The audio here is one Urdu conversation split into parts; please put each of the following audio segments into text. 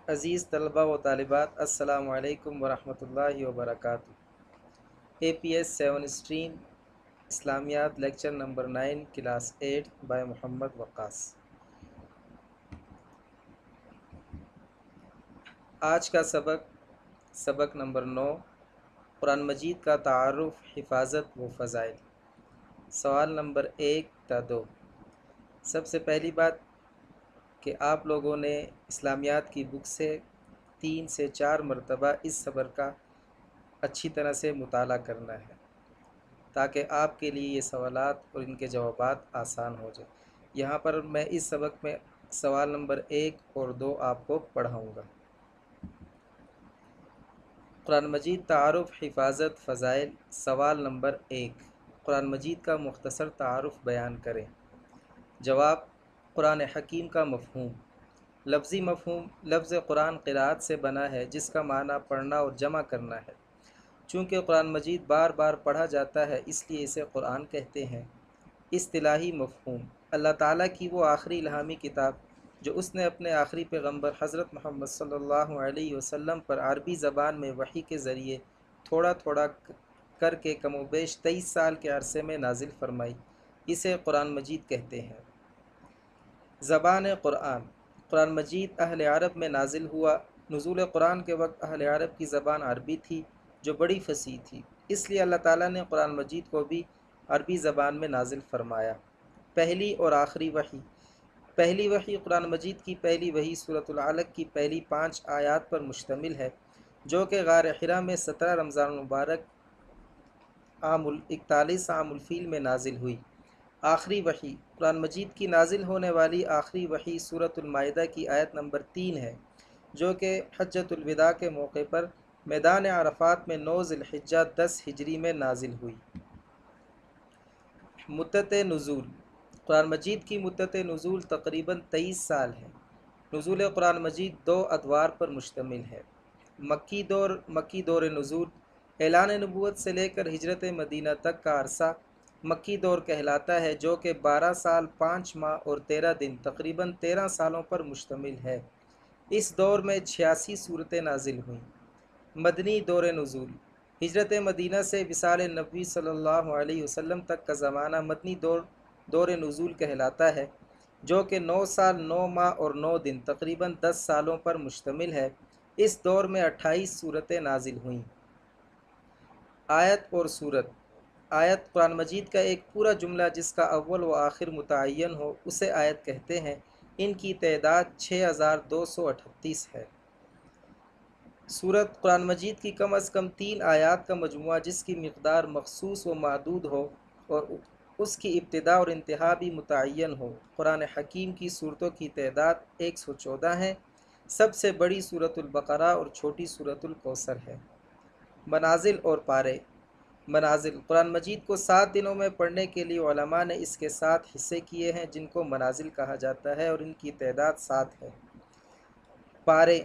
عزیز طلبہ و طالبات، السلام علیکم ورحمۃ اللہ وبرکاتہ۔ APS 7 اسٹریم اسلامیات lecture number 9 class 8 by Muhammad Waqas. آج کا سبق نمبر 9، قرآن مجید کا تعارف، حفاظت و فضائل۔ سوال نمبر 1 تا 2۔ سب سے پہلی بات کہ آپ لوگوں نے اسلامیات کی بک سے 3 سے 4 مرتبہ اس سبق کا اچھی طرح سے مطالعہ کرنا ہے تاکہ آپ کے لیے یہ سوالات اور ان کے جوابات آسان ہو جائیں۔ یہاں پر میں اس سبق میں سوال نمبر 1 اور 2 آپ کو پڑھاؤں گا۔ قرآن مجید تعارف، حفاظت، فضائل۔ سوال نمبر 1، قرآن مجید کا مختصر تعارف بیان کریں۔ جواب: قرآن حکیم کا مفہوم۔ لفظی مفہوم: لفظ قرآن قرأت سے بنا ہے جس کا معنی پڑھنا اور جمع کرنا ہے۔ چونکہ قرآن مجید بار بار پڑھا جاتا ہے اس لیے اسے قرآن کہتے ہیں۔ اصطلاحی مفہوم: اللہ تعالیٰ کی وہ آخری الہامی کتاب جو اس نے اپنے آخری پیغمبر حضرت محمد صلی اللہ علیہ وسلم پر عربی زبان میں وحی کے ذریعے تھوڑا تھوڑا کر کے کم و بیش 23 سال کے عرصے میں نازل فرمائی، اسے قرآن مجید کہتے ہیں۔ زبان قرآن: قرآن مجید اہل عرب میں نازل ہوا۔ نزول قرآن کے وقت اہل عرب کی زبان عربی تھی جو بڑی فصیح تھی، اس لیے اللہ تعالیٰ نے قرآن مجید کو بھی عربی زبان میں نازل فرمایا۔ پہلی اور آخری وحی: پہلی وحی قرآن مجید کی پہلی وحی سورۃ العلق کی پہلی 5 آیات پر مشتمل ہے جو کہ غار حرا میں 17 رمضان المبارک عام 41 عام الفیل میں نازل ہوئی۔ آخری وحی: قرآن مجید کی نازل ہونے والی آخری وحی سورۃ المائدہ کی آیت نمبر 3 ہے جو کہ حجۃ الوداع کے موقع پر میدان عرفات میں 9 ذی الحجہ 10 ہجری میں نازل ہوئی۔ مدت نزول: قرآن مجید کی مدت نزول تقریباً 23 سال ہے۔ نزول قرآن مجید 2 ادوار پر مشتمل ہے۔ مکی دور نزول: اعلان نبوت سے لے کر ہجرت مدینہ تک کا عرصہ مکی دور کہلاتا ہے جو کہ 12 سال 5 ماہ اور 13 دن تقریباً 13 سالوں پر مشتمل ہے۔ اس دور میں 86 سورتیں نازل ہوئیں۔ مدنی دور نزول: ہجرت مدینہ سے وصال نبوی صلی اللہ علیہ وسلم تک کا زمانہ مدنی دور نزول کہلاتا ہے جو کہ 9 سال 9 ماہ اور 9 دن تقریباً 10 سالوں پر مشتمل ہے۔ اس دور میں 28 سورتیں نازل ہوئیں۔ آیت اور سورت: آیت قرآن مجید کا ایک پورا جملہ جس کا اول و آخر متعین ہو اسے آیت کہتے ہیں۔ ان کی تعداد 6238 ہے۔ سورت: قرآن مجید کی کم از کم 3 آیات کا مجموعہ جس کی مقدار مخصوص و محدود ہو اور اس کی ابتدا اور انتہا بھی متعین ہو۔ قرآن حکیم کی سورتوں کی تعداد 114 ہے۔ سب سے بڑی سورۃ البقرہ اور چھوٹی سورۃ الکوثر ہے۔ منازل اور پارے: منازل: قرآن مجید کو 7 دنوں میں پڑھنے کے لیے علماء نے اس کے 7 حصے کیے ہیں جن کو منازل کہا جاتا ہے اور ان کی تعداد 7 ہے۔ پارے: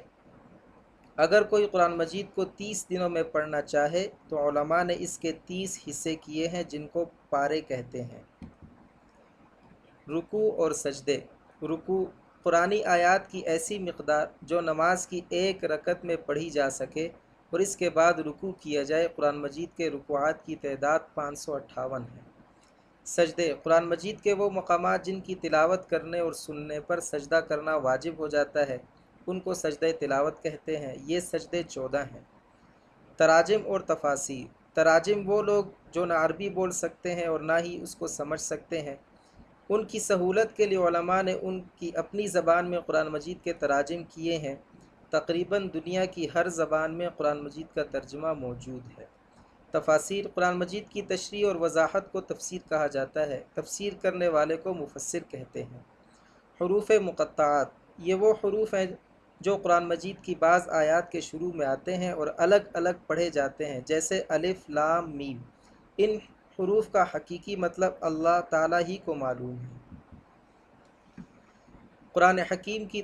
اگر کوئی قرآن مجید کو 30 دنوں میں پڑھنا چاہے تو علماء نے اس کے 30 حصے کیے ہیں جن کو پارے کہتے ہیں۔ رکوع اور سجدے: رکوع: قرآنی آیات کی ایسی مقدار جو نماز کی ایک رکعت میں پڑھی جا سکے اور اس کے بعد رکوع کیا جائے۔ قرآن مجید کے رکوعات کی تعداد 558 ہے۔ سجدے: قرآن مجید کے وہ مقامات جن کی تلاوت کرنے اور سننے پر سجدہ کرنا واجب ہو جاتا ہے ان کو سجدہ تلاوت کہتے ہیں۔ یہ سجدے 14 ہیں۔ تراجم اور تفاسیر: تراجم وہ لوگ جو نہ عربی بول سکتے ہیں اور نہ ہی اس کو سمجھ سکتے ہیں، ان کی سہولت کے لیے علماء نے ان کی اپنی زبان میں قرآن مجید کے تراجم کیے ہیں۔ تقریباً دنیا کی ہر زبان میں قرآن مجید کا ترجمہ موجود ہے۔ تفاسیر: قرآن مجید کی تشریح اور وضاحت کو تفسیر کہا جاتا ہے۔ تفسیر کرنے والے کو مفسر کہتے ہیں۔ حروف مقطعات: یہ وہ حروف ہیں جو قرآن مجید کی بعض آیات کے شروع میں آتے ہیں اور الگ الگ پڑھے جاتے ہیں جیسے الف، لام، میم۔ ان حروف کا حقیقی مطلب اللہ تعالیٰ ہی کو معلوم ہے۔ قرآن حکیم کی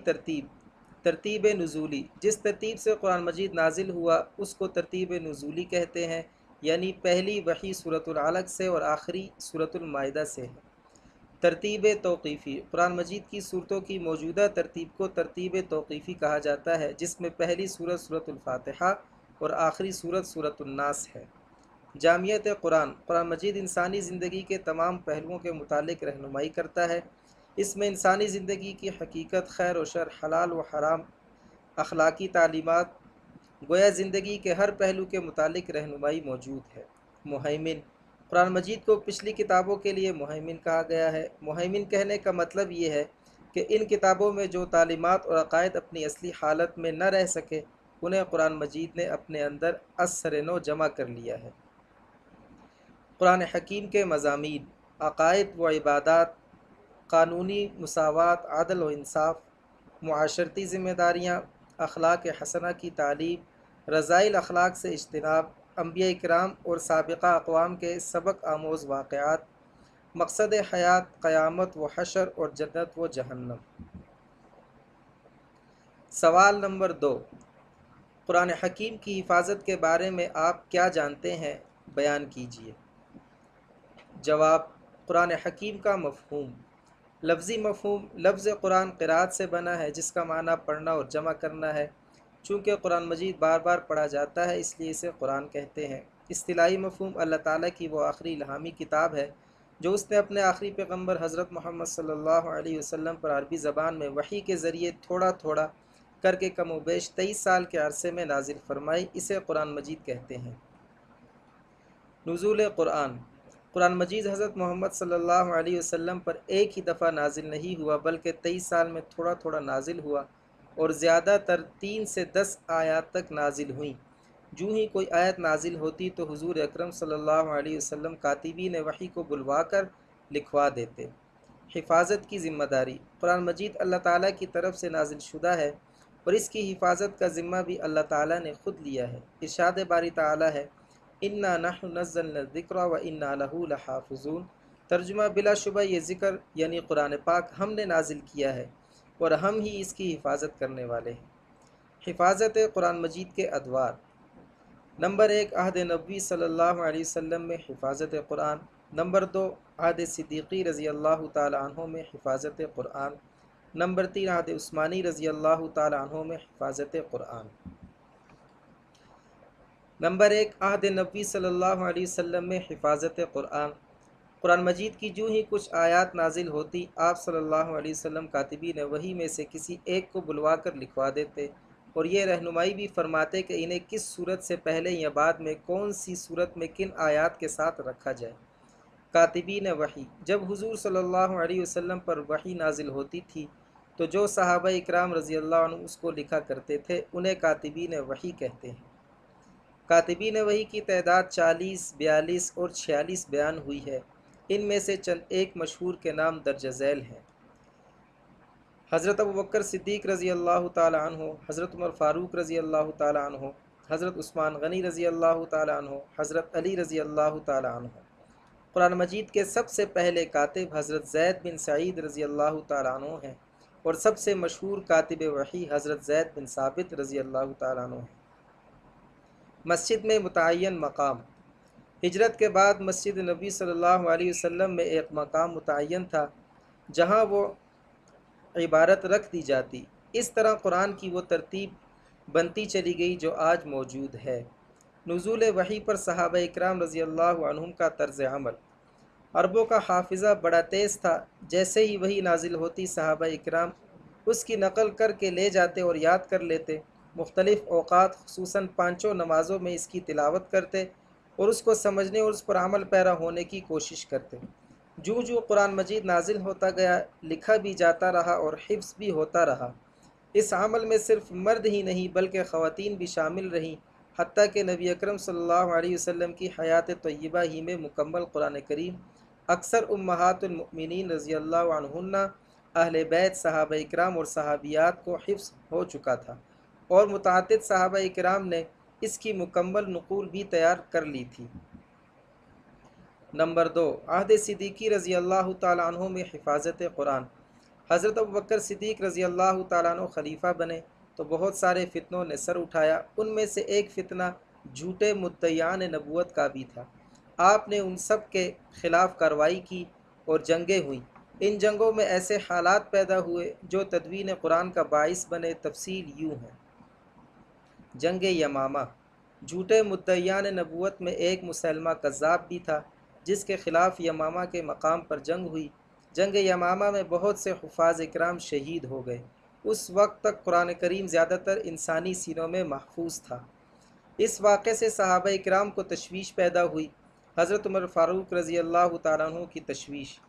ترتیب نزولی: جس ترتیب سے قرآن مجید نازل ہوا اس کو ترتیب نزولی کہتے ہیں، یعنی پہلی وحی سورۃ العلق سے اور آخری سورۃ المائدہ سے ہے۔ ترتیب توقیفی، قرآن مجید کی صورتوں کی موجودہ ترتیب کو ترتیب توقیفی کہا جاتا ہے، جس میں پہلی صورت سورۃ الفاتحہ اور آخری صورت سورۃ الناس ہے۔ جامعیت قرآن، قرآن مجید انسانی زندگی کے تمام پہلوؤں کے متعلق رہنمائی کرتا ہے۔ اس میں انسانی زندگی کی حقیقت، خیر و شر، حلال و حرام، اخلاقی تعلیمات، گویا زندگی کے ہر پہلو کے متعلق رہنمائی موجود ہے۔ مہیمن، قرآن مجید کو پچھلی کتابوں کے لیے مہیمن کہا گیا ہے۔ مہیمن کہنے کا مطلب یہ ہے کہ ان کتابوں میں جو تعلیمات اور عقائد اپنی اصلی حالت میں نہ رہ سکے، انہیں قرآن مجید نے اپنے اندر ازسر نو جمع کر لیا ہے۔ قرآن حکیم کے مضامین، عقائد و عبادات، قانونی مساوات، عدل و انصاف، معاشرتی ذمہ داریاں، اخلاق حسنہ کی تعلیم، رذائل اخلاق سے اجتناب، انبیاء کرام اور سابقہ اقوام کے سبق آموز واقعات، مقصد حیات، قیامت و حشر اور جنت و جہنم۔ سوال نمبر 2، قرآن حکیم کی حفاظت کے بارے میں آپ کیا جانتے ہیں؟ بیان کیجیے۔ جواب، قرآن حکیم کا مفہوم۔ لفظی مفہوم، لفظ قرآن قرأت سے بنا ہے، جس کا معنی پڑھنا اور جمع کرنا ہے۔ چونکہ قرآن مجید بار بار پڑھا جاتا ہے، اس لیے اسے قرآن کہتے ہیں۔ اصطلاحی مفہوم، اللہ تعالیٰ کی وہ آخری الہامی کتاب ہے جو اس نے اپنے آخری پیغمبر حضرت محمد صلی اللہ علیہ وسلم پر عربی زبان میں وحی کے ذریعے تھوڑا تھوڑا کر کے کم و بیش 23 سال کے عرصے میں نازل فرمائی، اسے قرآن مجید کہتے ہیں۔ نزول قرآن، قرآن مجید حضرت محمد صلی اللہ علیہ وسلم پر ایک ہی دفعہ نازل نہیں ہوا، بلکہ 23 سال میں تھوڑا تھوڑا نازل ہوا اور زیادہ تر 3 سے 10 آیات تک نازل ہوئیں۔ جو ہی کوئی آیت نازل ہوتی تو حضور اکرم صلی اللہ علیہ وسلم کاتبین وحی کو بلوا کر لکھوا دیتے۔ حفاظت کی ذمہ داری، قرآن مجید اللہ تعالیٰ کی طرف سے نازل شدہ ہے اور اس کی حفاظت کا ذمہ بھی اللہ تعالیٰ نے خود لیا ہے۔ ارشاد باری تعالیٰ ہے، اِنَّا نَحْنُ نَزَّلْنَا الذِّكْرَ وَإِنَّا لَهُ لَحَافِظُونَ۔ ترجمہ، بلا شبہ یہ ذکر یعنی قرآن پاک ہم نے نازل کیا ہے اور ہم ہی اس کی حفاظت کرنے والے ہیں۔ حفاظت قرآن مجید کے ادوار۔ نمبر 1، عہد نبوی صلی اللہ علیہ وسلم میں حفاظت قرآن۔ نمبر 2، عہد صدیقی رضی اللہ تعالی عنہ میں حفاظت قرآن۔ نمبر 3، عہد عثمانی رضی اللہ تعالی عنہ میں حفاظت قرآن۔ نمبر 1، عہد نبوی صلی اللہ علیہ وسلم میں حفاظت قرآن۔ قرآن مجید کی جو ہی کچھ آیات نازل ہوتی، آپ صلی اللہ علیہ وسلم کاتبین وحی میں سے کسی ایک کو بلوا کر لکھوا دیتے اور یہ رہنمائی بھی فرماتے کہ انہیں کس صورت سے پہلے یا بعد میں کون سی صورت میں کن آیات کے ساتھ رکھا جائے۔ کاتبین وحی، جب حضور صلی اللہ علیہ وسلم پر وحی نازل ہوتی تھی تو جو صحابہ اکرام رضی اللہ عنہ اس کو لکھا کرتے تھے، انہیں کاتبین وحی کہتے ہیں۔ کاتبین وحی کی تعداد 40، 42 اور 46 بیان ہوئی ہے۔ ان میں سے چند ایک مشہور کے نام درج ذیل ہیں۔ حضرت ابوبکر صدیق رضی اللہ تعالی عنہ، حضرت عمر فاروق رضی اللہ تعالی عنہ، حضرت عثمان غنی رضی اللہ تعالی عنہ، حضرت علی رضی اللہ تعالی عنہ۔ قرآن مجید کے سب سے پہلے کاتب حضرت زید بن سعید رضی اللہ تعالی عنہ ہیں اور سب سے مشہور کاتب وحی حضرت زید بن ثابت رضی اللہ تعالی عنہ ہیں۔ مسجد میں متعین مقام۔ ہجرت کے بعد مسجد نبی صلی اللہ علیہ وسلم میں ایک مقام متعین تھا جہاں وہ عبارت رکھ دی جاتی۔ اس طرح قرآن کی وہ ترتیب بنتی چلی گئی جو آج موجود ہے۔ نزول وحی پر صحابہ اکرام رضی اللہ عنہم کا طرز عمل۔ عربوں کا حافظہ بڑا تیز تھا، جیسے ہی وحی نازل ہوتی صحابہ اکرام اس کی نقل کر کے لے جاتے اور یاد کر لیتے۔ مختلف اوقات خصوصاً 5 نمازوں میں اس کی تلاوت کرتے اور اس کو سمجھنے اور اس پر عمل پیرا ہونے کی کوشش کرتے۔ جو جو قرآن مجید نازل ہوتا گیا، لکھا بھی جاتا رہا اور حفظ بھی ہوتا رہا۔ اس عمل میں صرف مرد ہی نہیں بلکہ خواتین بھی شامل رہیں، حتیٰ کہ نبی اکرم صلی اللہ علیہ وسلم کی حیات طیبہ ہی میں مکمل قرآن کریم اکثر امہات المؤمنین رضی اللہ عنہن، اہل بیت، صحابہ اکرام اور صحابیات کو حفظ ہو چکا تھا اور متعدد صحابہ اکرام نے اس کی مکمل نقول بھی تیار کر لی تھی۔ نمبر 2، عہد صدیقی رضی اللہ تعالیٰ عنہ میں حفاظت قرآن۔ حضرت ابوبکر صدیق رضی اللہ تعالیٰ عنہ خلیفہ بنے تو بہت سارے فتنوں نے سر اٹھایا۔ ان میں سے ایک فتنہ جھوٹے مدعیان نبوت کا بھی تھا۔ آپ نے ان سب کے خلاف کارروائی کی اور جنگیں ہوئیں۔ ان جنگوں میں ایسے حالات پیدا ہوئے جو تدوین قرآن کا باعث بنے۔ تفصیل یوں ہے: جنگ یمامہ، جھوٹے مدعیان نبوت میں ایک مسلمہ کذاب بھی تھا جس کے خلاف یمامہ کے مقام پر جنگ ہوئی۔ جنگ یمامہ میں بہت سے حفاظ اکرام شہید ہو گئے۔ اس وقت تک قرآن کریم زیادہ تر انسانی سینوں میں محفوظ تھا۔ اس واقعے سے صحابہ اکرام کو تشویش پیدا ہوئی۔ حضرت عمر فاروق رضی اللہ تعالیٰ عنہ کی تشویش۔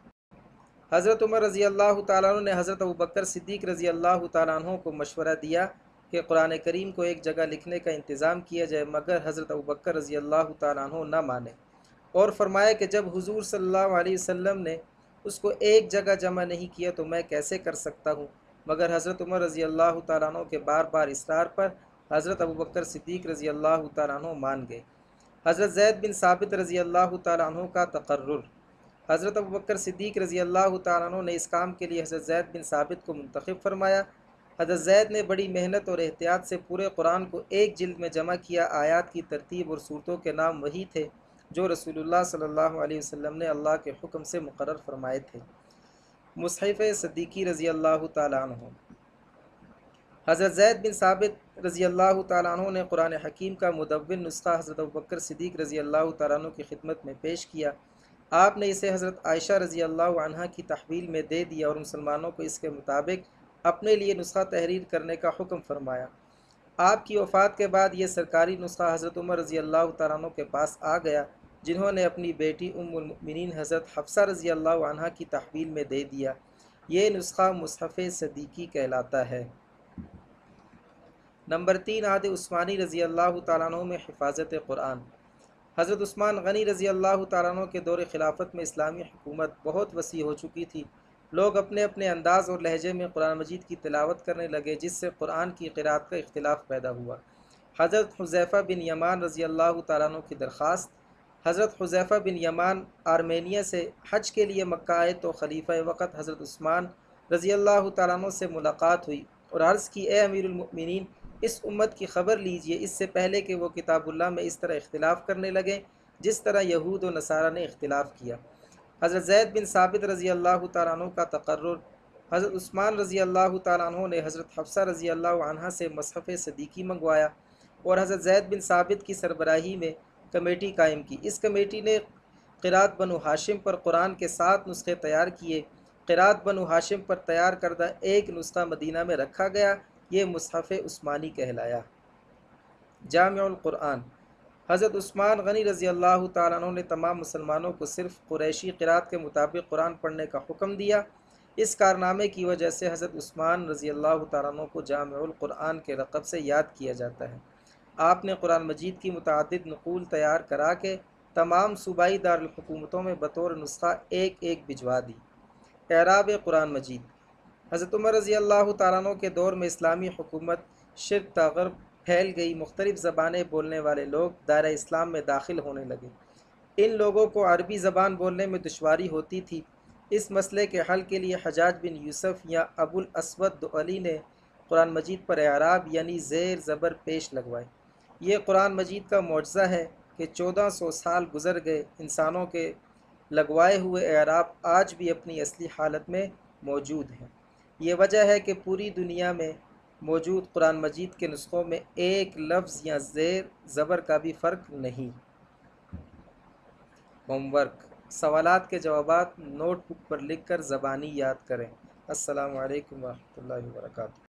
حضرت عمر رضی اللہ تعالیٰ عنہ نے حضرت ابوبکر صدیق رضی اللہ تعالیٰ عنہ کو مشورہ دیا کہ قرآن کریم کو ایک جگہ لکھنے کا انتظام کیا جائے، مگر حضرت ابوبکر رضی اللہ تعالیٰ عنہ نہ مانے اور فرمایا کہ جب حضور صلی اللہ علیہ وسلم نے اس کو ایک جگہ جمع نہیں کیا تو میں کیسے کر سکتا ہوں؟ مگر حضرت عمر رضی اللہ تعالیٰ عنہ کے بار بار اصرار پر حضرت ابوبکر صدیق رضی اللہ تعالیٰ عنہ مان گئے۔ حضرت زید بن ثابت رضی اللہ تعالیٰ عنہ کا تقرر۔ حضرت ابوبکر صدیق رضی اللہ تعالیٰ عنہ نے اس کام کے لیے حضرت زید بن ثابت کو منتخب فرمایا۔ حضرت زید نے بڑی محنت اور احتیاط سے پورے قرآن کو ایک جلد میں جمع کیا۔ آیات کی ترتیب اور صورتوں کے نام وہی تھے جو رسول اللہ صلی اللہ علیہ وسلم نے اللہ کے حکم سے مقرر فرمائے تھے۔ مصحف صدیقی رضی اللہ تعالیٰ عنہ۔ حضرت زید بن ثابت رضی اللہ تعالیٰ عنہ نے قرآن حکیم کا مدون نسخہ حضرت ابوبکر صدیق رضی اللہ تعالیٰ عنہ کی خدمت میں پیش کیا۔ آپ نے اسے حضرت عائشہ رضی اللہ عنہا کی تحویل میں دے دیا اور مسلمانوں کو اس کے مطابق اپنے لیے نسخہ تحریر کرنے کا حکم فرمایا۔ آپ کی وفات کے بعد یہ سرکاری نسخہ حضرت عمر رضی اللہ تعالیٰ عنہ کے پاس آ گیا، جنہوں نے اپنی بیٹی ام المؤمنین حضرت حفصہ رضی اللہ عنہا کی تحویل میں دے دیا۔ یہ نسخہ مصحف صدیقی کہلاتا ہے۔ نمبر 3، عہد عثمانی رضی اللہ تعالیٰ عنہ میں حفاظت قرآن۔ حضرت عثمان غنی رضی اللہ تعالیٰ عنہ کے دور خلافت میں اسلامی حکومت بہت وسیع ہو چکی تھی۔ لوگ اپنے اپنے انداز اور لہجے میں قرآن مجید کی تلاوت کرنے لگے، جس سے قرآن کی قرأت کا اختلاف پیدا ہوا۔ حضرت حذیفہ بن یمان رضی اللہ تعالیٰ عنہ کی درخواست۔ حضرت حذیفہ بن یمان آرمینیا سے حج کے لیے مکہ آئے تو خلیفہ وقت حضرت عثمان رضی اللہ تعالیٰ عنہ سے ملاقات ہوئی اور عرض کی، اے امیر المؤمنین، اس امت کی خبر لیجئے اس سے پہلے کہ وہ کتاب اللہ میں اس طرح اختلاف کرنے لگیں جس طرح یہود و نصارہ نے اختلاف کیا۔ حضرت زید بن ثابت رضی اللہ تعالیٰ عنہ کا تقرر۔ حضرت عثمان رضی اللہ تعالیٰ عنہ نے حضرت حفصہ رضی اللہ عنہا سے مصحف صدیقی منگوایا اور حضرت زید بن ثابت کی سربراہی میں کمیٹی قائم کی۔ اس کمیٹی نے قرأت بنو ہاشم پر قرآن کے 7 نسخے تیار کیے۔ قرأت بنو ہاشم پر تیار کردہ ایک نسخہ مدینہ میں رکھا گیا، یہ مصحف عثمانی کہلایا۔ جامع القرآن۔ حضرت عثمان غنی رضی اللہ تعالیٰ عنہ نے تمام مسلمانوں کو صرف قریشی قرأت کے مطابق قرآن پڑھنے کا حکم دیا۔ اس کارنامے کی وجہ سے حضرت عثمان رضی اللہ تعالیٰ عنہ کو جامع القرآن کے لقب سے یاد کیا جاتا ہے۔ آپ نے قرآن مجید کی متعدد نقول تیار کرا کے تمام صوبائی دارالحکومتوں میں بطور نسخہ ایک ایک بھجوا دی۔ اعراب قرآن مجید۔ حضرت عمر رضی اللہ تعالیٰ عنہ کے دور میں اسلامی حکومت شرق تا غرب پھیل گئی۔ مختلف زبانیں بولنے والے لوگ دائرہ اسلام میں داخل ہونے لگے۔ ان لوگوں کو عربی زبان بولنے میں دشواری ہوتی تھی۔ اس مسئلے کے حل کے لیے حجاج بن یوسف یا ابو الاسود دؤلی نے قرآن مجید پر اعراب یعنی زیر زبر پیش لگوائے۔ یہ قرآن مجید کا معجزہ ہے کہ 1400 سال گزر گئے، انسانوں کے لگوائے ہوئے اعراب آج بھی اپنی اصلی حالت میں موجود ہیں۔ یہ وجہ ہے کہ پوری دنیا میں موجود قرآن مجید کے نسخوں میں ایک لفظ یا زیر زبر کا بھی فرق نہیں۔ ہوم ورک: سوالات کے جوابات نوٹ بک پر لکھ کر زبانی یاد کریں۔ السلام علیکم ورحمۃ اللہ وبرکاتہ۔